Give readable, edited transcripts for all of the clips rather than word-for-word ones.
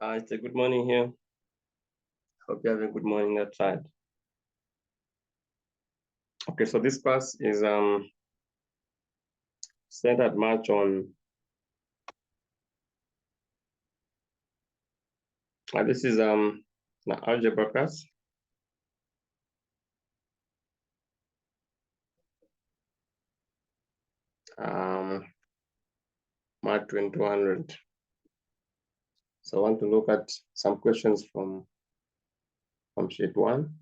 It's a good morning here. Hope you have a good morning outside. Okay, so this class is centered much on this is the algebra class. Mark 2200. So I want to look at some questions from sheet 1.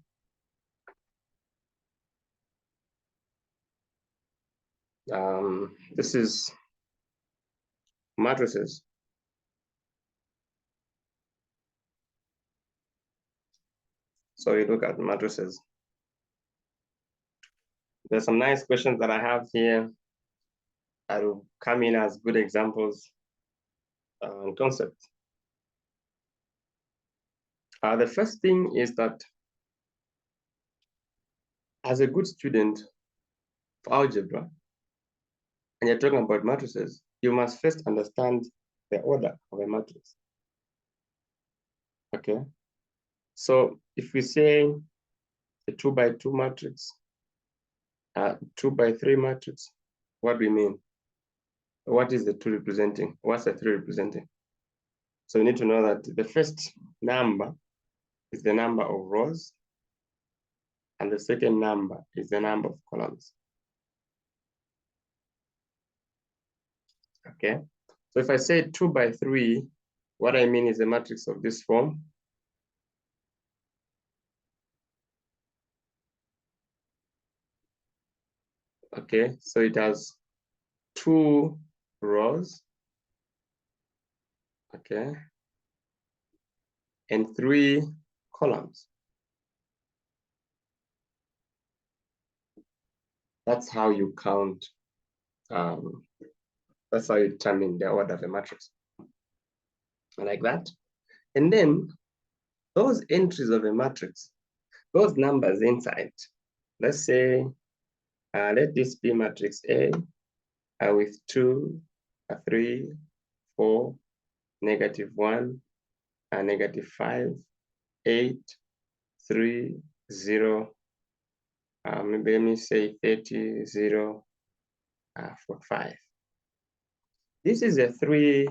This is matrices. So you look at matrices. There's some nice questions that I have here that will come in as good examples and concepts. The first thing is that as a good student of algebra, and you're talking about matrices, you must first understand the order of a matrix. Okay. So if we say a 2 by 2 matrix, 2 by 3 matrix, what do we mean? What is the 2 representing? What's the 3 representing? So we need to know that the first number is the number of rows, and the second number is the number of columns. Okay. So if I say 2 by 3, what I mean is a matrix of this form. Okay, so it has 2 rows, okay, and 3 columns. That's how you count. That's how you determine the order of a matrix. Like that. And then those entries of a matrix, those numbers inside, let's say, let this be matrix A with 2, 3, 4, -1, -5, 8, 3, 0, maybe let me say 30, 0, 4, 5. This is a 3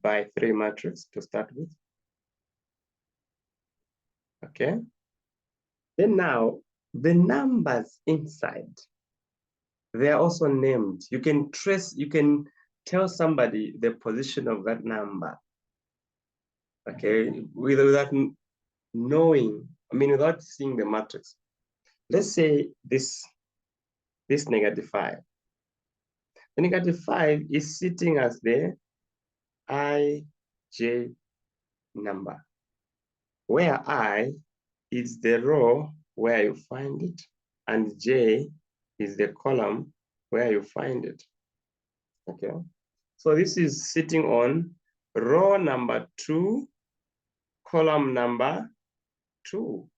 by 3 matrix to start with. Okay. Then now, the numbers inside, they are also named. You can trace, you can tell somebody the position of that number. Okay, without knowing, without seeing the matrix. Let's say this -5. The -5 is sitting as the ij number, where I is the row where you find it, and j is the column where you find it. Okay, so this is sitting on row number 2, column number 2.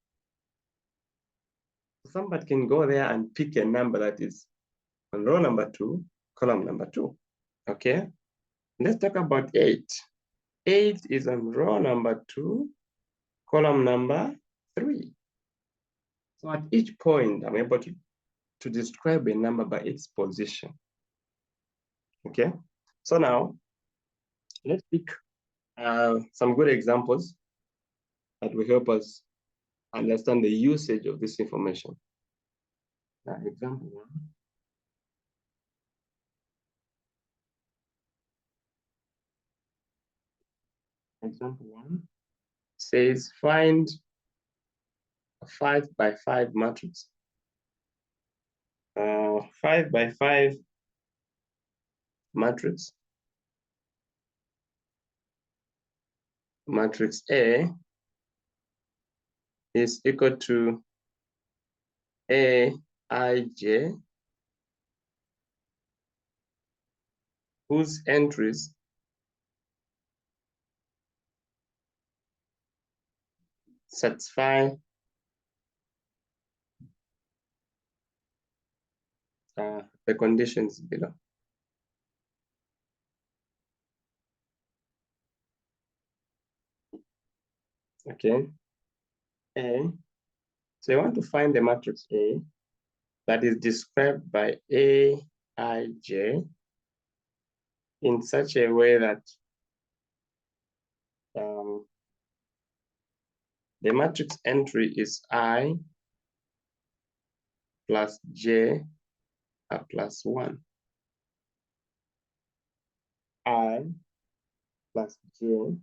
Somebody can go there and pick a number that is on row number 2, column number 2. Okay, let's talk about 8. 8 is on row number 2, column number 3. So at each point, I'm able to describe a number by its position. Okay, so now let's pick some good examples that will help us understand the usage of this information. Example 1. Example 1 says find a 5 by 5 matrix. 5 by 5 matrix. Matrix A is equal to Aij, whose entries satisfy the conditions below. Okay, A. So I want to find the matrix A that is described by Aij in such a way that the matrix entry is I plus J plus 1. I plus J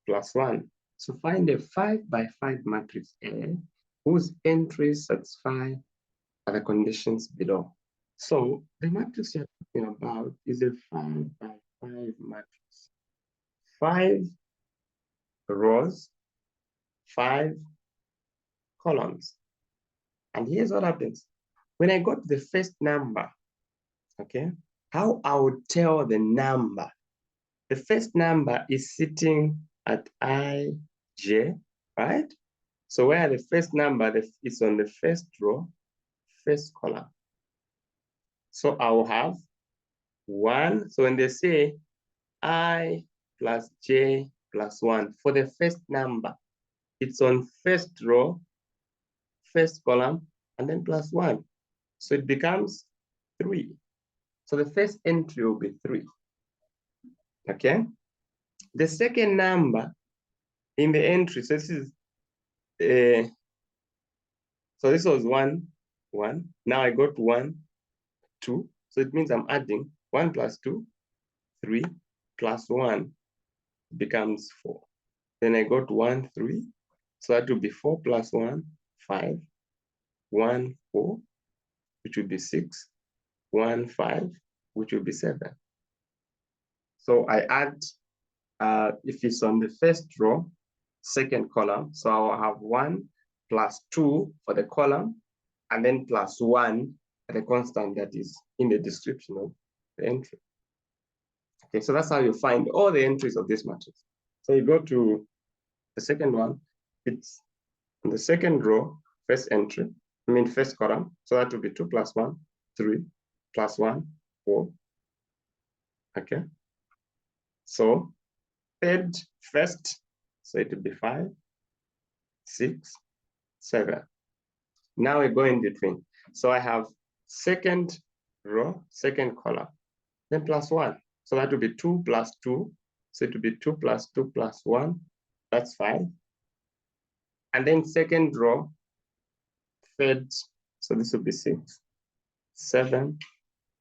plus 1. So find a 5 by 5 matrix A whose entries satisfy the conditions below. So the matrix you're talking about is a 5 by 5 matrix. 5 rows, 5 columns. And here's what happens. When I got the first number, okay, how I would tell the number. The first number is sitting at Ij, right? So where the first number is on the first row, first column. So I will have 1. So when they say I plus J plus 1, for the first number, it's on first row, first column, and then plus 1. So it becomes 3. So the first entry will be 3. Okay? The second number in the entry, so this is, so this was 1, 1. Now I got 1, 2. So it means I'm adding 1 plus 2, 3, plus 1 becomes 4. Then I got 1, 3. So that will be 4 plus 1, 5, 1, 4, which will be 6, 1, 5, which will be 7. So I add, if it's on the first row, second column, so I'll have 1 plus 2 for the column, and then plus 1 at the constant that is in the description of the entry. Okay, so that's how you find all the entries of this matrix. So you go to the second one, it's on the second row, first entry, first column. So that will be 2 plus 1, 3, plus 1, 4. Okay. So third, first, so it will be 5, 6, 7. Now we go in between. So I have second row, second column, then plus 1. So that will be 2 plus 2. So it will be 2 plus 2 plus 1. That's 5. And then second row, third, so this will be 6, 7,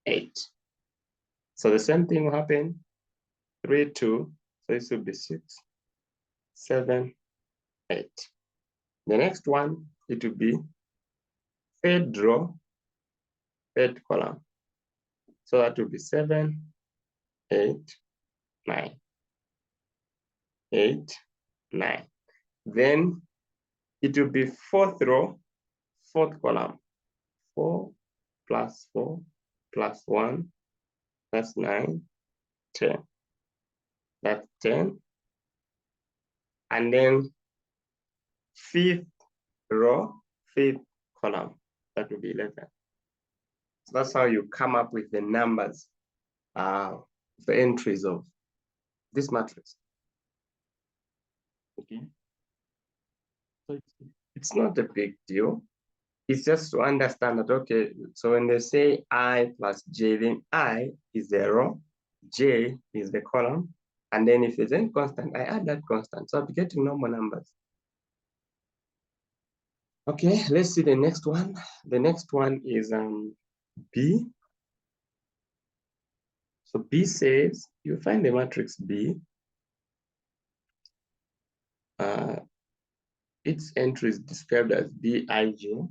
8. So the same thing will happen, 3, 2. So this will be 6, 7, 8. The next one, it will be third row, third column. So that will be 7, 8, 9. 8, 9. Then it will be fourth row, fourth column. 4 plus 4 plus 1, that's 9, 10. That's 10. And then fifth row, fifth column, that will be 11. So that's how you come up with the numbers, the entries of this matrix. Okay. So it's not a big deal. It's just to understand that, okay, so when they say I plus J, then I is the row, J is the column, and then if there's any constant, I add that constant. So I'll be getting normal numbers. Okay, let's see the next one. The next one is B. So B says, you find the matrix B. Its entry is described as Bij,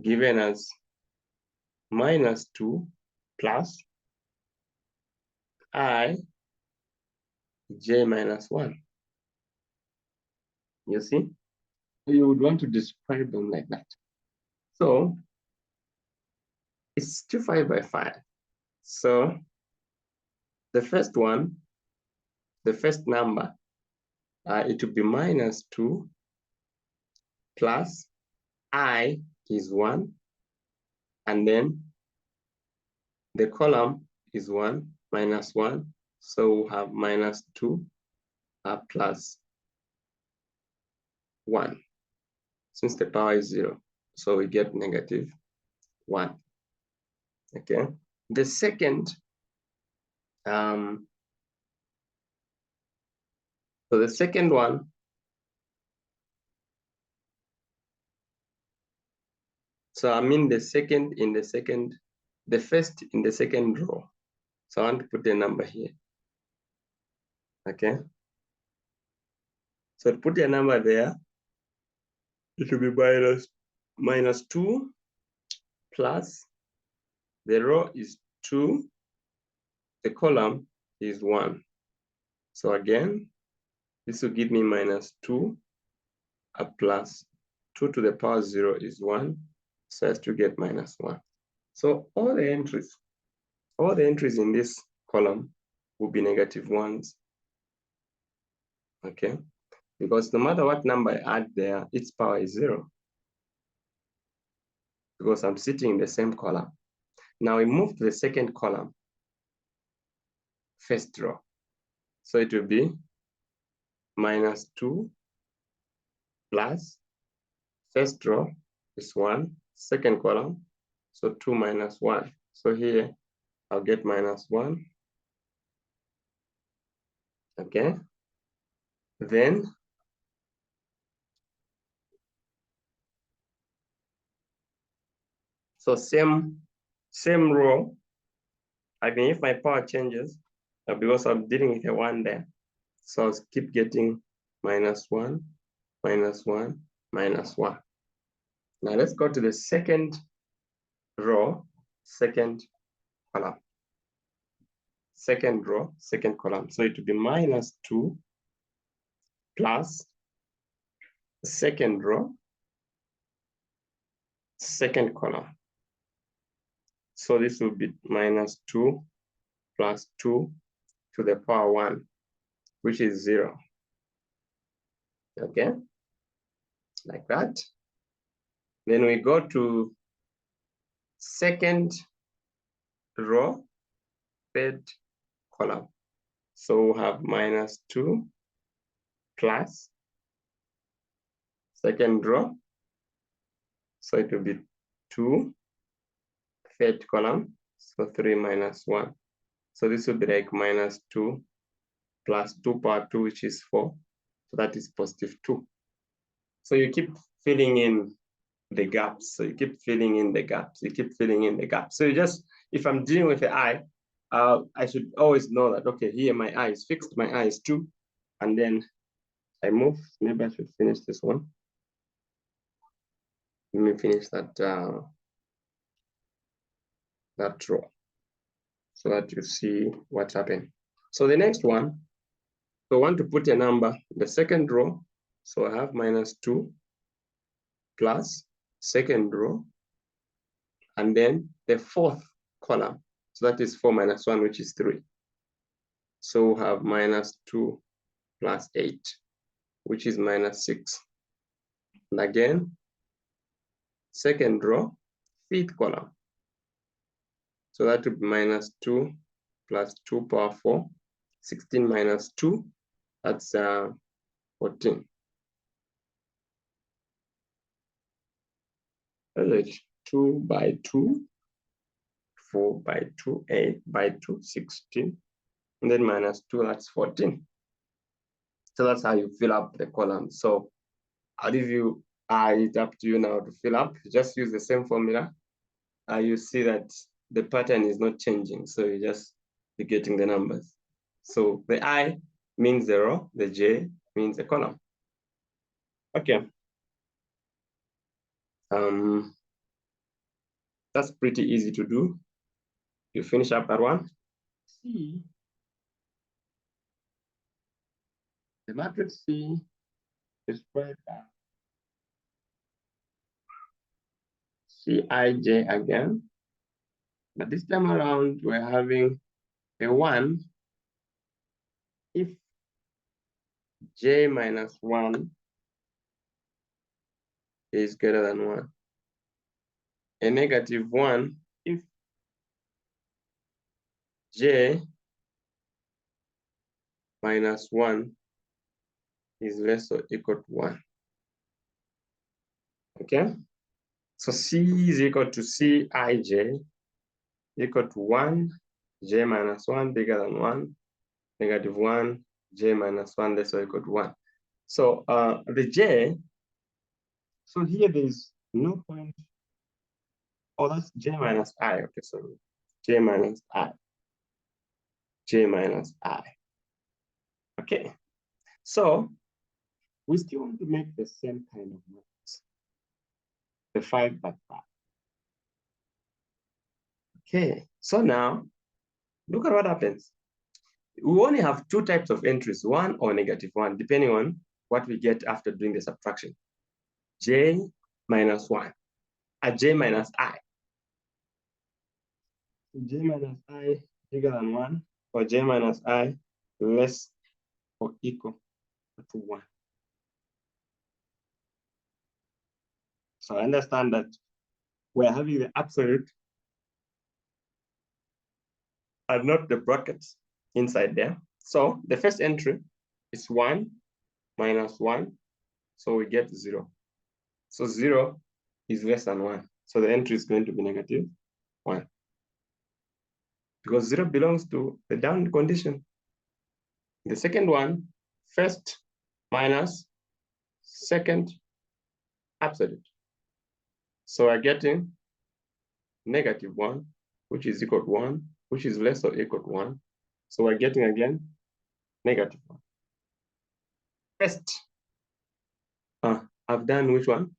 given as -2 plus I J minus 1. You see? You would want to describe them like that. So it's 2 5 by 5. So the first one, the first number, it will be -2 plus I is 1, and then the column is 1 minus 1. So we'll have -2 plus 1, since the power is 0. So we get negative 1. Okay. The second, so the second one, so I mean the second in the second, the first in the second row. So I want to put a number here. Okay. So to put a number there, it will be minus 2 plus, the row is 2, the column is 1. So again, this will give me minus 2 plus 2 to the power 0 is 1. So as to get minus 1. So all the entries in this column will be negative 1s. Okay, because no matter what number I add there, its power is 0. Because I'm sitting in the same column. Now we move to the second column, first row. So it will be minus 2 plus, first row is 1, second column, so 2 minus 1. So here I'll get minus 1. Okay. Then so same row. I mean, if my power changes, because I'm dealing with a 1 there, so I'll keep getting minus 1, minus 1, minus 1. Now let's go to the second row, second column. Second row, second column. So it will be minus 2 plus second row, second column. So this will be minus 2 plus 2 to the power 1, which is 0. Okay, like that. Then we go to second row, third column. So we have minus 2 plus second row. So it will be 2, third column. So 3 minus 1. So this will be like minus 2 plus 2 power 2, which is 4. So that is positive 2. So you keep filling in the gaps. So you keep filling in the gaps. You keep filling in the gaps. So you just, if I'm dealing with the I should always know that, okay, here my I is fixed, my I is 2. And then I move. Maybe I should finish this one. Let me finish that that row so that you see what's happening. So the next one, so I want to put a number, the second row. So I have minus 2 plus second row, and then the fourth column. So that is 4 minus 1, which is 3. So we have minus 2 plus 8, which is minus 6. And again, second row, fifth column. So that would be minus 2 plus 2 power 4, 16 minus 2, that's 14. That's 2 by 2, 4 by 2, 8 by 2, 16. And then minus 2, that's 14. So that's how you fill up the column. So I'll give you, it's up to you now to fill up. Just use the same formula. You see that the pattern is not changing. So you just be getting the numbers. So the I means the row, the J means the column. Okay. That's pretty easy to do. You finish up that one. C, the matrix C is spread out. Cij again, but this time around we're having a 1 if j minus 1 is greater than 1. A negative 1 if j minus 1 is less or equal to 1. Okay? So C is equal to Cij equal to 1, j minus 1 bigger than 1, negative 1, j minus 1 less or equal to 1. So the j, so here there's no point. Oh, that's j minus I. Okay, sorry. J minus I. J minus I. Okay. So we still want to make the same kind of matrix. The 5 by 5. Okay. So now look at what happens. We only have two types of entries, 1 or negative 1, depending on what we get after doing the subtraction. J minus 1, j minus I. J minus I bigger than 1, or j minus I less or equal to 1. So I understand that we're having the absolute and not the brackets inside there. So the first entry is 1 minus 1, so we get 0. So 0 is less than 1. So the entry is going to be negative 1. Because 0 belongs to the down condition. The second one, first minus second absolute. So we're getting negative 1, which is equal to 1, which is less or equal to 1. So we're getting again negative 1. First, I've done which one?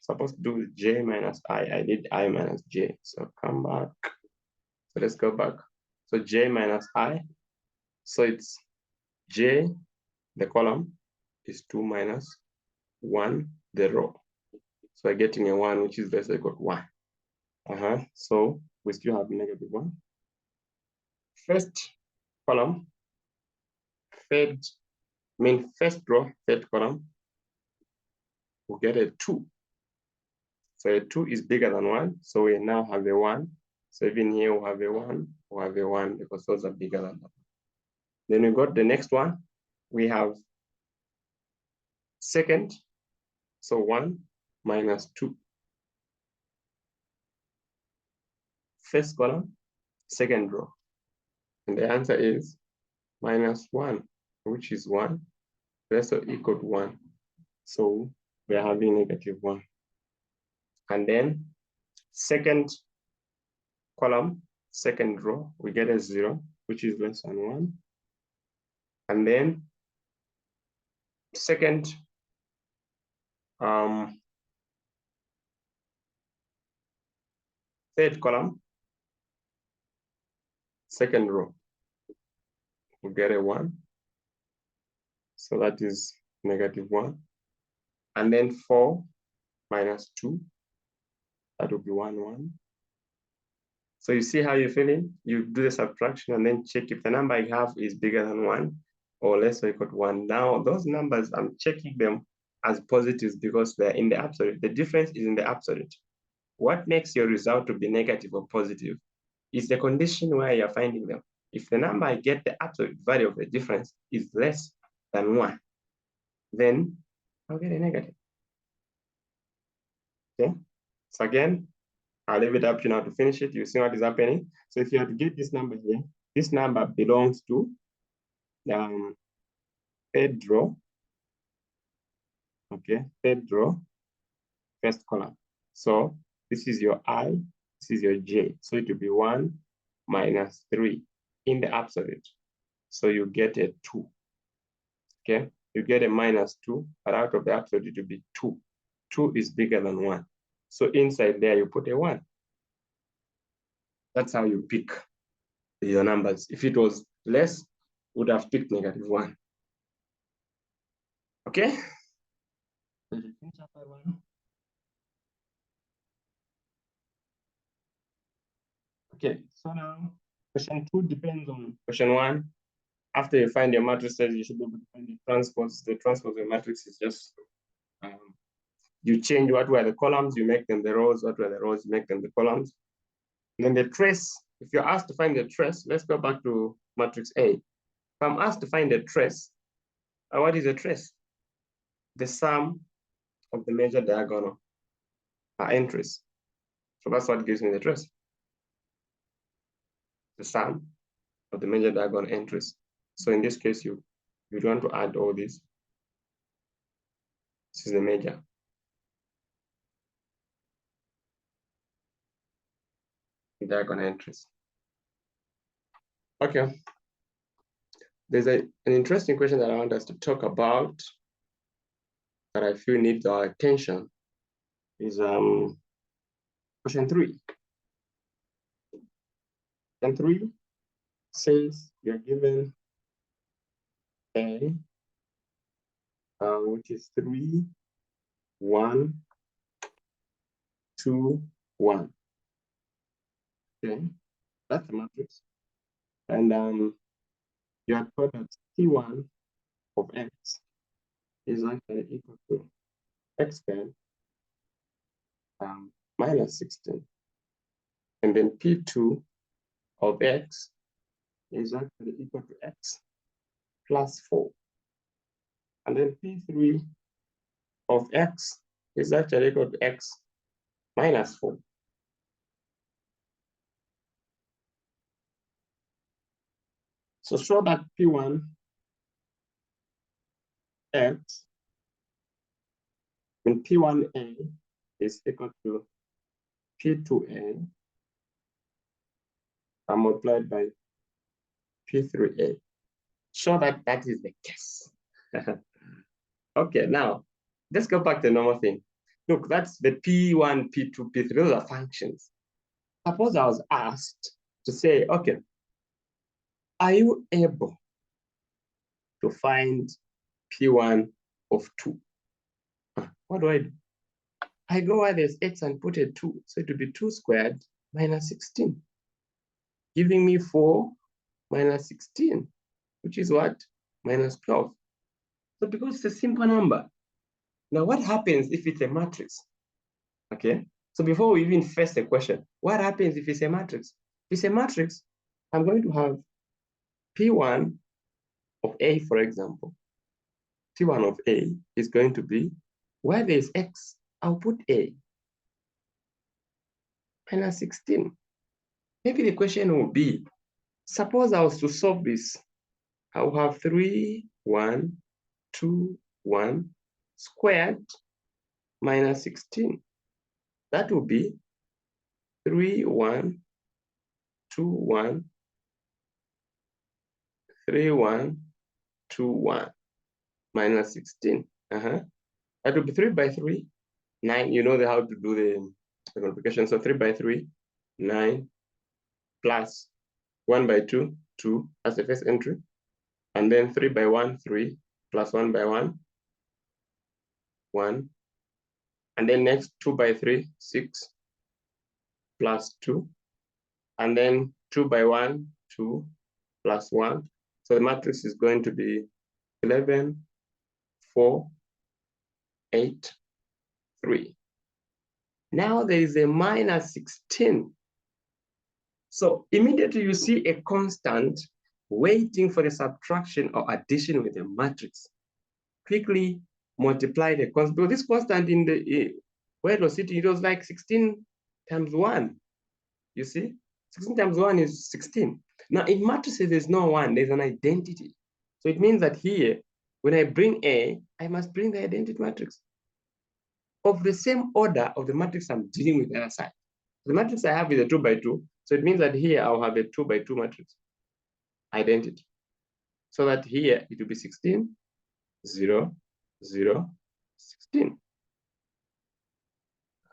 Supposed to do j minus I. I did I minus j. So come back. So let's go back. So j minus I. So it's j, the column, is 2 minus 1, the row. So we're getting a 1, which is less or equal to 1. So we still have negative 1. First column, first row, third column, we'll get a 2. So a 2 is bigger than 1. So we now have a 1. So even here we'll have a 1, we'll have a 1 because those are bigger than that. Then we got the next one. We have second. So 1 minus 2. First column, second row. And the answer is minus 1, which is 1, less or equal to 1. So we're having negative 1. And then second column, second row, we get a 0, which is less than 1. And then second third column, second row, we get a 1. So that is negative 1. And then 4 minus 2, that will be 1, 1. So you see how you're feeling? You do the subtraction and then check if the number you have is bigger than 1 or less or equal to 1. Now, those numbers, I'm checking them as positives because they're in the absolute. The difference is in the absolute. What makes your result to be negative or positive is the condition where you're finding them. If the number I get the absolute value of the difference is less than 1, then I'll get a negative. Okay? So again, I'll leave it up to you now to finish it. You see what is happening. So if you have to get this number here, this number belongs to third row. Okay, third row, first column. So this is your I, this is your j. So it will be 1 minus 3 in the absolute. So you get a 2. Okay, you get a minus 2, but out of the absolute it will be 2. 2 is bigger than 1. So inside there you put a 1. That's how you pick your numbers. If it was less, would have picked negative 1. Okay? Okay, so now question 2 depends on question 1. After you find your matrices, you should be able to find the transpose. The transpose of the matrix is just you change what were the columns, you make them the rows, what were the rows, you make them the columns. And then the trace, if you're asked to find the trace, let's go back to matrix A. If I'm asked to find the trace, what is a trace? The sum of the major diagonal entries. So that's what gives me the trace. The sum of the major diagonal entries. So in this case, you want to add all these. This is the major. Diagonal entries. Okay. There's an interesting question that I want us to talk about that I feel needs our attention. Is question 3. Question 3 says you're given A, which is 3, 1, 2, 1. Okay, that's the matrix. And you are told that P1 of X is actually equal to X squared minus 16. And then P2 of X is actually equal to X plus 4. And then P3 of X is actually equal to X minus 4. So show that P1 X when P1A is equal to P2A multiplied by P3A. Show that that is the case. Okay, now let's go back to the normal thing. Look, that's the P1, P2, P3. Those are functions. Suppose I was asked to say, okay, are you able to find P1 of 2? What do? I go where there's X and put a 2. So it would be 2 squared minus 16, giving me 4 minus 16, which is what? Minus 12. So because it's a simple number. Now, what happens if it's a matrix? Okay, so before we even face the question, what happens if it's a matrix? If it's a matrix, I'm going to have P1 of A, for example. P1 of A is going to be, where there's X, I'll put A minus 16. Maybe the question will be, suppose I was to solve this, I'll have 3, 1, 2, 1 squared minus 16. That will be 3, 1, 2, 1, 3, 1, 2, 1 minus 16. That will be 3 by 3, 9. You know how to do the multiplication. So 3 by 3, 9 plus 1 by 2, 2 as the first entry. And then 3 by 1, 3 plus 1 by 1, 1. And then next 2 by 3, 6 plus 2. And then 2 by 1, 2 plus 1. So the matrix is going to be 11, 4, 8, 3. Now there is a minus 16. So immediately you see a constant waiting for the subtraction or addition with a matrix. Quickly multiply the constant. Because this constant in the where it was sitting, it was like 16 times 1. You see? 16 times 1 is 16. Now in matrices, there's no 1, there's an identity. So it means that here, when I bring A, I must bring the identity matrix of the same order of the matrix I'm dealing with the other side. The matrix I have is a 2 by 2. So it means that here I'll have a 2 by 2 matrix identity. So that here it will be 16, 0, 0, 16.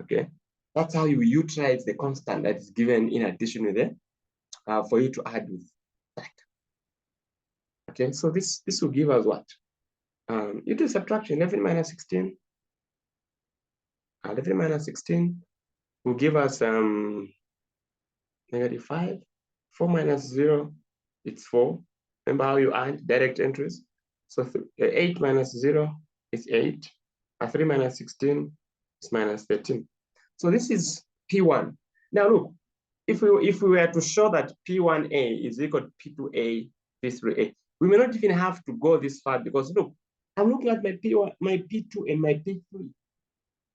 Okay. That's how you utilize the constant that is given in addition with it for you to add with that. Okay, so this will give us what? You do subtraction, 11 minus 16. 11 minus 16 will give us negative 5. 4 minus 0, it's 4. Remember how you add direct entries? So 8 minus 0 is 8. 3 minus 16 is minus 13. So this is P1. Now look, if we were to show that P1A is equal to P2A, P3A, we may not even have to go this far because look, I'm looking at my P1, my P2, and my P3.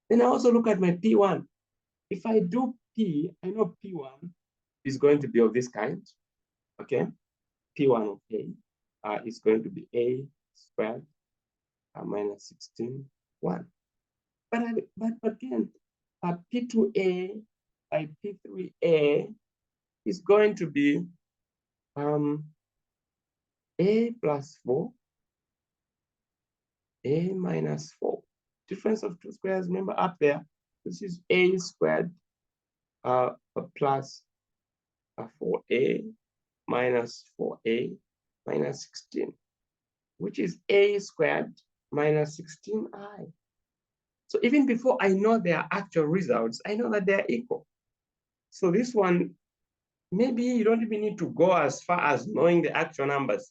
Then I also look at my P1. If I do P, I know P1 is going to be of this kind, okay? P1 of A is going to be A squared minus 16, 1. But again, P2A by P3A is going to be A plus 4, A minus 4. Difference of two squares, remember up there, this is A squared plus 4A minus 4A minus 16, which is A squared minus 16I. So even before I know their actual results, I know that they're equal. So this one, maybe you don't even need to go as far as knowing the actual numbers.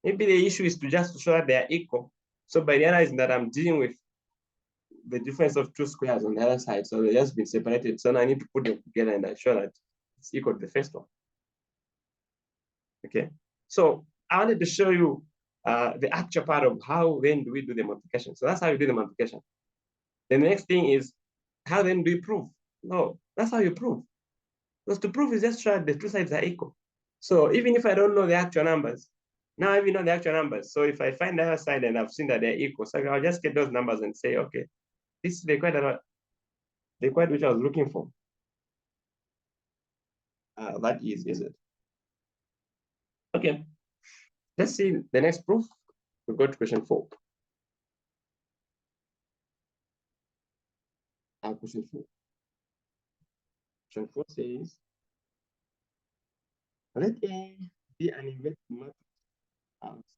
Maybe the issue is to just show that they're equal. So by realizing that I'm dealing with the difference of two squares on the other side, so they've just been separated. So now I need to put them together and I show that it's equal to the first one. Okay, so I wanted to show you the actual part of how then do we do the multiplication. So that's how you do the multiplication. The next thing is, how then do you prove? No, that's how you prove. Because to prove is just show that the two sides are equal. So even if I don't know the actual numbers, now I even know the actual numbers. So if I find the other side and I've seen that they're equal, so I'll just get those numbers and say, okay, this is the equation which I was looking for. That is it? Okay, let's see the next proof. We'll go to question 4. Question 4. Question 4 says, let A be an inverted matrix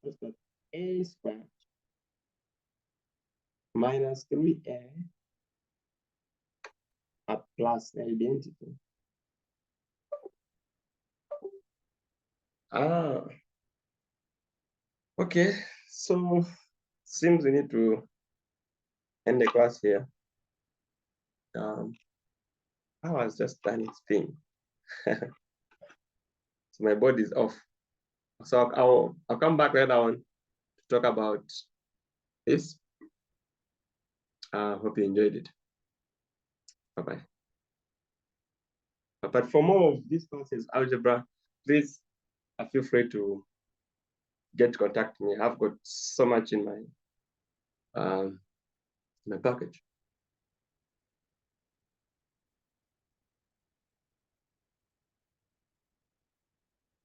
such that A squared minus 3A plus the identity. Okay, so seems we need to end the class here. I was just done its thing. So my body is off. So I'll come back later on to talk about this. Hope you enjoyed it. Bye-bye. But for more of these classes, algebra, please feel free to get to contact me. I've got so much in my package.